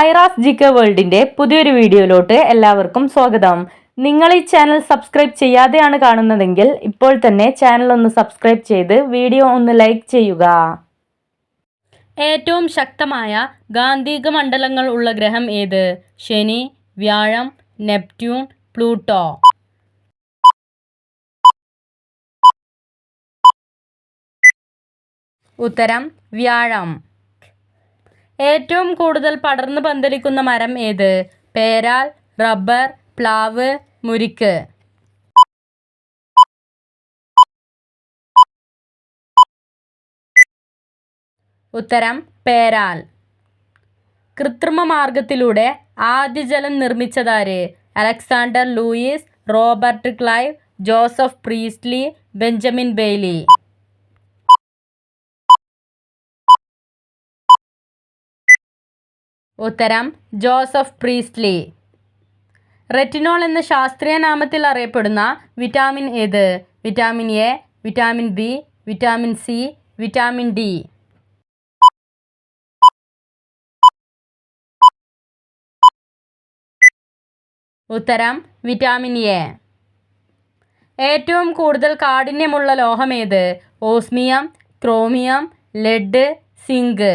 Aira's GK വേൾഡിന്റെ പുതിയൊരു വീഡിയോയിലോട്ട് എല്ലാവർക്കും സ്വാഗതം. നിങ്ങൾ ഈ ചാനൽ സബ്സ്ക്രൈബ് ചെയ്യാതെയാണ് കാണുന്നതെങ്കിൽ ഇപ്പോൾ തന്നെ ചാനൽ ഒന്ന് സബ്സ്ക്രൈബ് ചെയ്ത് വീഡിയോ ഒന്ന് ലൈക്ക് ചെയ്യുക. ഏറ്റവും ശക്തമായ ഗാന്ധിക മണ്ഡലങ്ങൾ ഉള്ള ഗ്രഹം ഏത്? ശനി, വ്യാഴം, നെപ്റ്റ്യൂൺ, പ്ലൂട്ടോ. ഉത്തരം വ്യാഴം. ഏറ്റവും കൂടുതൽ പടർന്നു പന്തലിക്കുന്ന മരം ഏത്? പേരാൽ, റബ്ബർ, പ്ലാവ്, മുരിക്ക്. ഉത്തരം പേരാൽ. കൃത്രിമ മാർഗത്തിലൂടെ ആദ്യ ജലം നിർമ്മിച്ചതാര്? Alexander Lewis, Robert Clive, Joseph Priestley, Benjamin Bailey. ഉത്തരം ജോസഫ് പ്രീസ്ലി. റെറ്റിനോൾ എന്ന ശാസ്ത്രീയ നാമത്തിൽ അറിയപ്പെടുന്ന വിറ്റാമിൻ ഏത്? Vitamin A, vitamin B, vitamin C, vitamin D. ഉത്തരം വിറ്റാമിൻ എ. ഏറ്റവും കൂടുതൽ കാഠിന്യമുള്ള ലോഹം ഏത്? Osmium, chromium, lead, zinc.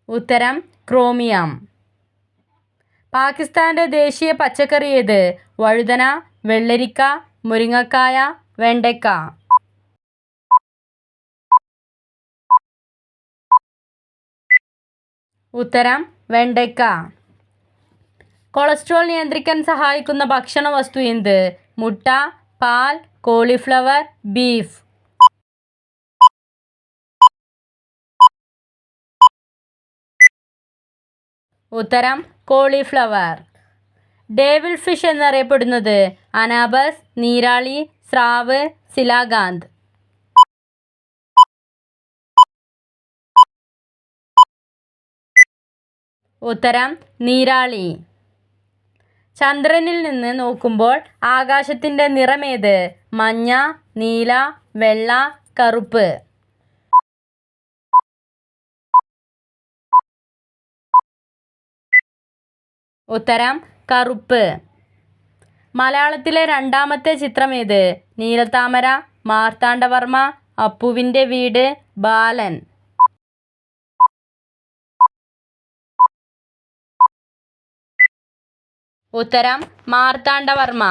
ഉത്തരം ക്രോമിയം. പാകിസ്ഥാന്റെ ദേശീയ പച്ചക്കറി ഏത്? വഴുതന, വെള്ളരിക്ക, മുരിങ്ങക്കായ, വെണ്ടയ്ക്ക. ഉത്തരം വെണ്ടയ്ക്ക. കൊളസ്ട്രോൾ നിയന്ത്രിക്കാൻ സഹായിക്കുന്ന ഭക്ഷണ വസ്തു എന്ത്? മുട്ട, പാൽ, കോളിഫ്ലവർ, ബീഫ്. ഉത്തരം കോളിഫ്ലവർ. ഡേവിൾ ഫിഷ് എന്നറിയപ്പെടുന്നത്? അനാബസ്, നീരാളി, സ്രാവ്, സിലാഗാന്ത്. ഉത്തരം നീരാളി. ചന്ദ്രനിൽ നിന്ന് നോക്കുമ്പോൾ ആകാശത്തിന്റെ നിറമേത്? മഞ്ഞ, നീല, വെള്ള, കറുപ്പ്. ഉത്തരം കറുപ്പ്. മലയാളത്തിലെ രണ്ടാമത്തെ ചിത്രം ഏത്? നീലത്താമര, മാർത്താണ്ഡവർമ്മ, അപ്പുവിൻ്റെ വീട്, ബാലൻ. ഉത്തരം മാർത്താണ്ഡവർമ്മ.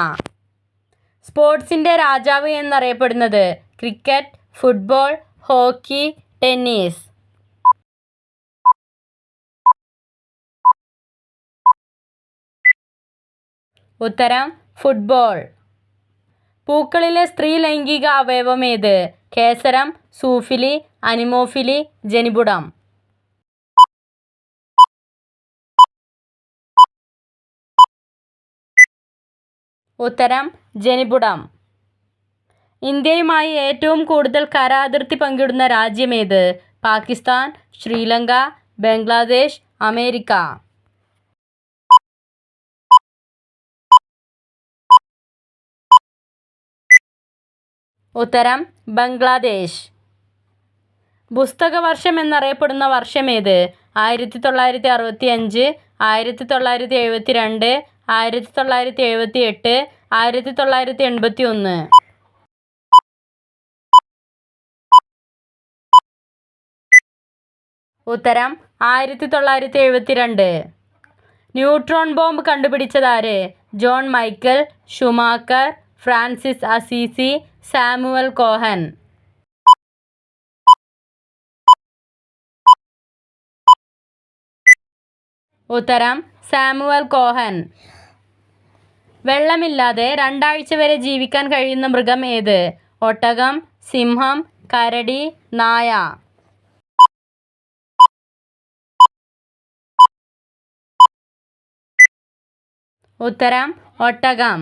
സ്പോർട്സിന്റെ രാജാവ് എന്നറിയപ്പെടുന്നത്? Cricket, football, hockey, tennis. ഉത്തരം ഫുട്ബോൾ. പൂക്കളിലെ സ്ത്രീ ലൈംഗിക അവയവം ഏത്? കേസരം, സൂഫിലി, അനിമോഫിലി, ജനിപുടം. ഉത്തരം ജനിപുടം. ഇന്ത്യയുമായി ഏറ്റവും കൂടുതൽ കര അതിർത്തി പങ്കിടുന്ന രാജ്യമേത്? പാകിസ്ഥാൻ, ശ്രീലങ്ക, ബംഗ്ലാദേശ്, അമേരിക്ക. ഉത്തരം ബംഗ്ലാദേശ്. പുസ്തകവർഷം എന്നറിയപ്പെടുന്ന വർഷമേത്? 1965, 1972, 1978, 1981. ഉത്തരം 1972. ന്യൂട്രോൺ ബോംബ് കണ്ടുപിടിച്ചതാര്? John Michael, Schumacher, Francis Assisi, Samuel Cohen. ഉത്തരം സാമുവൽ കോഹൻ. വെള്ളമില്ലാതെ 2 ആഴ്ച വരെ ജീവിക്കാൻ കഴിയുന്ന മൃഗം ഏത്? ഒട്ടകം, സിംഹം, കരടി, നായ. ഉത്തരം ഒട്ടകം.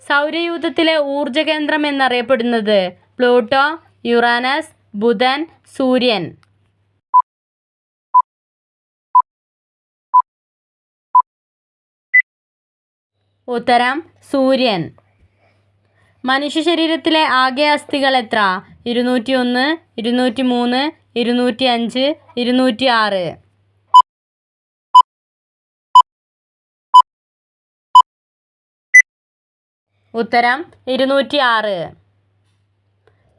സൗരയൂഥത്തിലെ ഊർജ കേന്ദ്രം എന്നറിയപ്പെടുന്നത്? പ്ലൂട്ടോ, യുറാനസ്, ബുധൻ, സൂര്യൻ. ഉത്തരം സൂര്യൻ. മനുഷ്യ ശരീരത്തിലെ ആകെ അസ്ഥികൾ എത്ര? 201, 203, 205, 206. ഉത്തരം 206.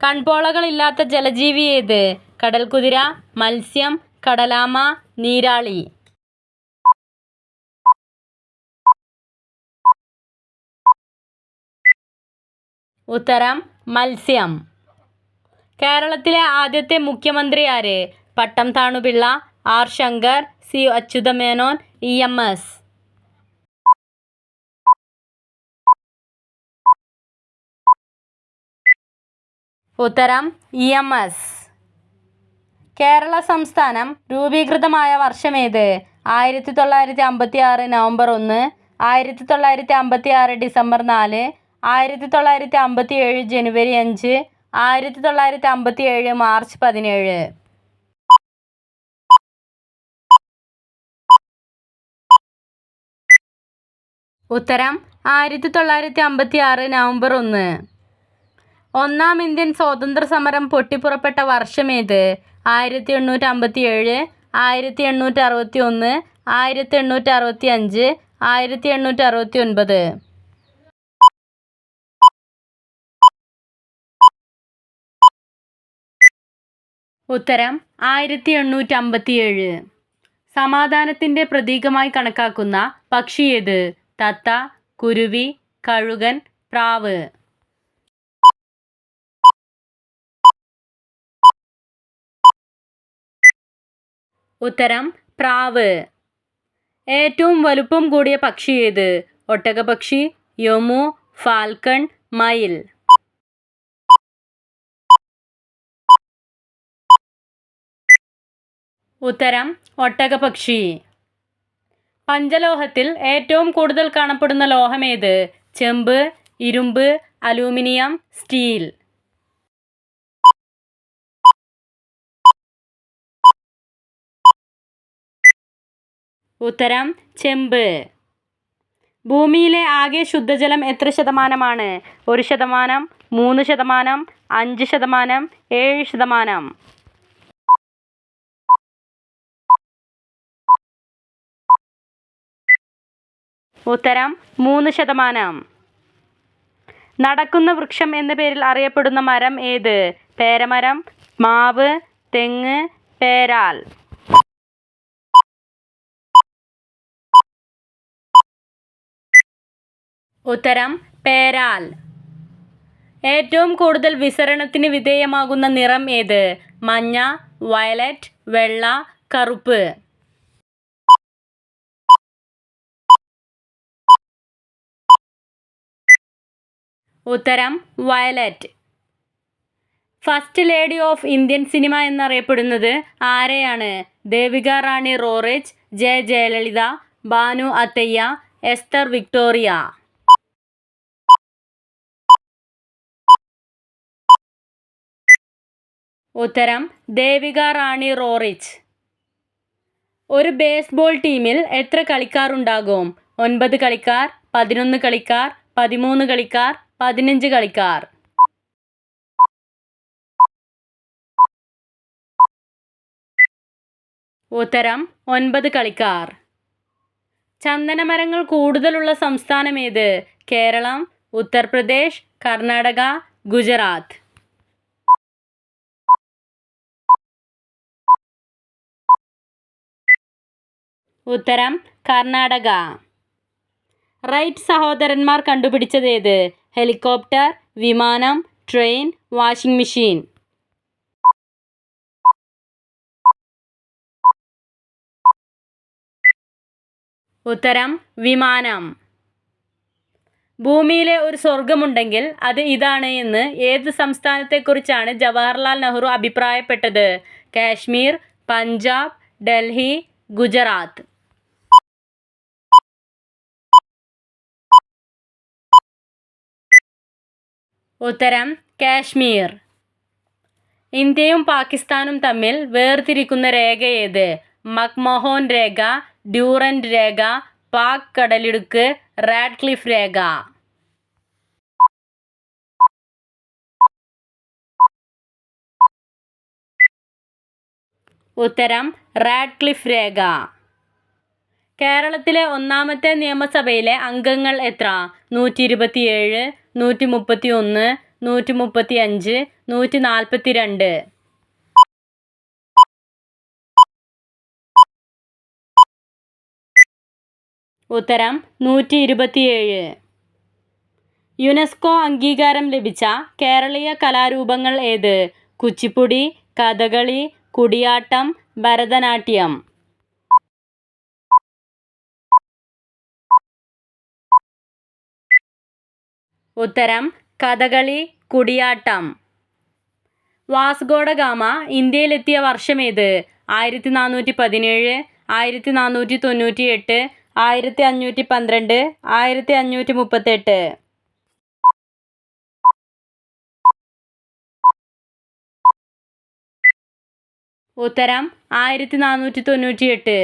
കൺപോളകളില്ലാത്ത ജലജീവി ഏത്? കടൽക്കുതിര, മത്സ്യം, കടലാമ, നീരാളി. ഉത്തരം മത്സ്യം. കേരളത്തിലെ ആദ്യത്തെ മുഖ്യമന്ത്രി ആര്? പട്ടം Thanupillai, R Shankar, C Achutha Menon, EMS. ഉത്തരം EMS. കേരള സംസ്ഥാനം രൂപീകൃതമായ വർഷമേത്? 1956 നവംബർ 1, 1956 ഡിസംബർ 4, 1957 ജനുവരി 5, 1957 മാർച്ച് 17. ഉത്തരം 1956 നവംബർ 1. ഒന്നാം ഇന്ത്യൻ സ്വാതന്ത്ര്യ സമരം പൊട്ടിപ്പുറപ്പെട്ട വർഷമേത്? 1857, 1861, 1865, 1869. ഉത്തരം 1857. സമാധാനത്തിൻ്റെ പ്രതീകമായി കണക്കാക്കുന്ന പക്ഷി ഏത്? തത്ത, കുരുവി, കഴുകൻ, പ്രാവ്. ഉത്തരം പ്രാവ്. ഏറ്റവും വലുപ്പം കൂടിയ പക്ഷി ഏത്? ഒട്ടകപ്പക്ഷി, യമു, ഫാൽക്കൺ, മയിൽ. ഉത്തരം ഒട്ടകപ്പക്ഷി. പഞ്ചലോഹത്തിൽ ഏറ്റവും കൂടുതൽ കാണപ്പെടുന്ന ലോഹമേത്? ചെമ്പ്, ഇരുമ്പ്, അലൂമിനിയം, സ്റ്റീൽ. ഉത്തരം ചെമ്പ്. ഭൂമിയിലെ ആകെ ശുദ്ധജലം എത്ര ശതമാനമാണ്? 1%, 3%, 5%, 7%. ഉത്തരം 3%. നടക്കുന്ന വൃക്ഷം എന്ന പേരിൽ അറിയപ്പെടുന്ന മരം ഏത്? പേരമരം, മാവ്, തെങ്ങ്, പേരാൽ. ഉത്തരം പേരാൽ. ഏറ്റവും കൂടുതൽ വിസരണത്തിന് വിധേയമാകുന്ന നിറം ഏത്? മഞ്ഞ, വയലറ്റ്, വെള്ള, കറുപ്പ്. ഉത്തരം violet. First lady of Indian cinema എന്നറിയപ്പെടുന്നത് ആരെയാണ്? ദേവിക റാണി റോറിച്ച്, ജയലളിത, ഭാനു അത്തയ്യ, എസ്തർ വിക്ടോറിയ. ഉത്തരം ദേവിക റാണി റോറിച്ച്. ഒരു ബേസ്ബോൾ ടീമിൽ എത്ര കളിക്കാർ ഉണ്ടാകും? 9 കളിക്കാർ, 11 കളിക്കാർ, 13 കളിക്കാർ, 15 കളിക്കാർ. ഉത്തരം 9 കളിക്കാർ. ചന്ദനമരങ്ങൾ കൂടുതലുള്ള സംസ്ഥാനം ഏത്? കേരളം, ഉത്തർപ്രദേശ്, കർണാടക, ഗുജറാത്ത്. ഉത്തരം കർണാടക. റൈറ്റ് സഹോദരന്മാർ കണ്ടുപിടിച്ചത് ഏത്? ഹെലികോപ്റ്റർ, വിമാനം, ട്രെയിൻ, വാഷിംഗ് മെഷീൻ. ഉത്തരം വിമാനം. ഭൂമിയിലെ ഒരു സ്വർഗമുണ്ടെങ്കിൽ അത് ഇതാണ് എന്ന് ഏത് സംസ്ഥാനത്തെക്കുറിച്ചാണ് ജവഹർലാൽ നെഹ്റു അഭിപ്രായപ്പെട്ടത്? കാശ്മീർ, പഞ്ചാബ്, ഡൽഹി, ഗുജറാത്ത്. ഉത്തരം കാശ്മീർ. ഇന്ത്യയും പാകിസ്ഥാനും തമ്മിൽ വേർതിരിക്കുന്ന രേഖ ഏത്? മക്മഹോൺ രേഖ, ഡ്യൂറൻഡ് രേഖ, പാക് കടലിടുക്ക്, റാഡ്ക്ലിഫ് രേഖ. ഉത്തരം റാഡ്ക്ലിഫ് രേഖ. കേരളത്തിലെ ഒന്നാമത്തെ നിയമസഭയിലെ അംഗങ്ങൾ എത്ര? 127, 131, 135, 142. ഉത്തരം 127. യുനെസ്കോ അംഗീകാരം ലഭിച്ച കേരളീയ കലാരൂപങ്ങൾ ഏത്? കുച്ചിപ്പുടി, കഥകളി, കുടിയാട്ടം, ഭരതനാട്യം. ഉത്തരം കഥകളി, കുടിയാട്ടം. വാസ്കോഡ ഗാമ ഇന്ത്യയിലെത്തിയ വർഷമേത്? 1417, 1498, 1512, 1538. ഉത്തരം 1498.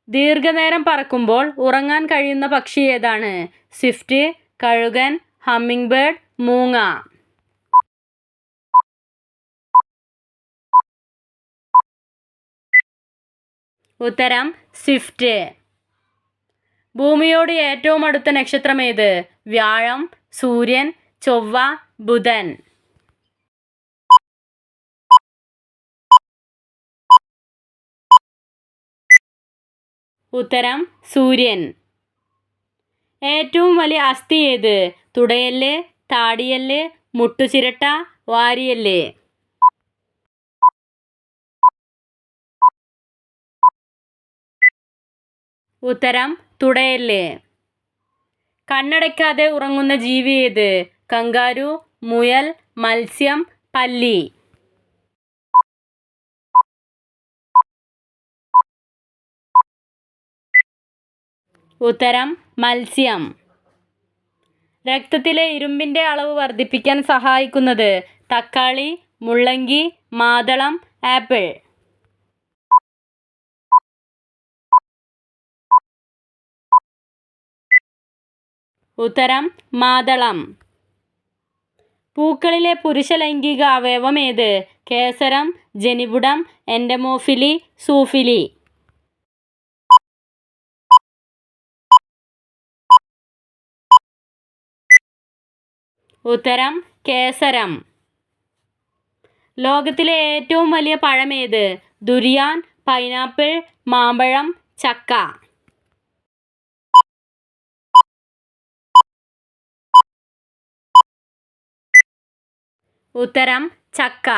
ദീർഘനേരം പറക്കുമ്പോൾ ഉറങ്ങാൻ കഴിയുന്ന പക്ഷി ഏതാണ്? സ്വിഫ്റ്റ്, കഴുകൻ, ഹമ്മിങ് ബേർഡ്, മൂങ്ങ. ഉത്തരം സ്വിഫ്റ്റ്. ഭൂമിയോട് ഏറ്റവും അടുത്ത നക്ഷത്രം ഏത്? വ്യാഴം, സൂര്യൻ, ചൊവ്വ, ബുധൻ. ഉത്തരം സൂര്യൻ. ഏറ്റവും വലിയ അസ്ഥി ഏത്? തുടയെല്ല്, താടിയെല്ല്, മുട്ടുചിരട്ട, വാരിയെല്ല്. ഉത്തരം തുടയെല്ല്. കണ്ണടയ്ക്കാതെ ഉറങ്ങുന്ന ജീവി ഏത്? കങ്കാരു, മുയൽ, മത്സ്യം, പല്ലി. ഉത്തരം മത്സ്യം. രക്തത്തിലെ ഇരുമ്പിൻ്റെ അളവ് വർദ്ധിപ്പിക്കാൻ സഹായിക്കുന്നത്? തക്കാളി, മുള്ളങ്കി, മാതളം, ആപ്പിൾ. ഉത്തരം മാതളം. പൂക്കളിലെ പുരുഷ ലൈംഗിക അവയവം ഏത്? കേസരം, ജനിപുടം, എൻഡമോഫിലി, സൂഫിലി. ഉത്തരം കേസരം. ലോകത്തിലെ ഏറ്റവും വലിയ പഴം ഏത്? ദുരിയാൻ, പൈനാപ്പിൾ, മാമ്പഴം, ചക്ക. ഉത്തരം ചക്ക.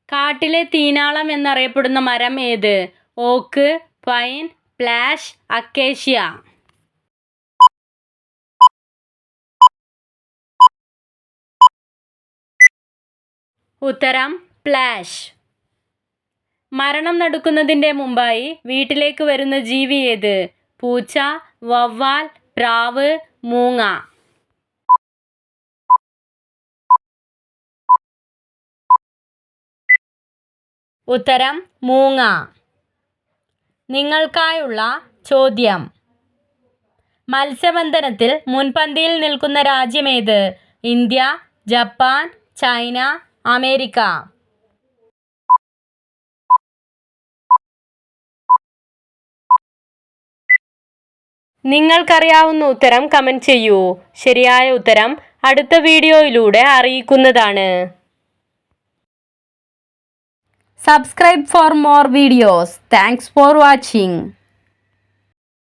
കാട്ടിലെ തീനാളം എന്നറിയപ്പെടുന്ന മരം ഏത്? ഓക്ക്, പൈൻ, പ്ലാഷ്, അക്കേഷ്യ. ഉത്തരം പ്ലാഷ്. മരണം നടക്കുന്നതിൻ്റെ മുമ്പായി വീട്ടിലേക്ക് വരുന്ന ജീവി ഏത്? പൂച്ച, വവ്വാൽ, പ്രാവ്, മൂങ്ങ. ഉത്തരം മൂങ്ങ. നിങ്ങൾക്കായുള്ള ചോദ്യം: മത്സ്യബന്ധനത്തിൽ മുൻപന്തിയിൽ നിൽക്കുന്ന രാജ്യമേത്? India, Japan, China, America. നിങ്ങൾക്കറിയാവുന്ന ഉത്തരം കമൻറ്റ് ചെയ്യൂ. ശരിയായ ഉത്തരം അടുത്ത വീഡിയോയിലൂടെ അറിയിക്കുന്നതാണ്. Subscribe for more videos. Thanks for watching.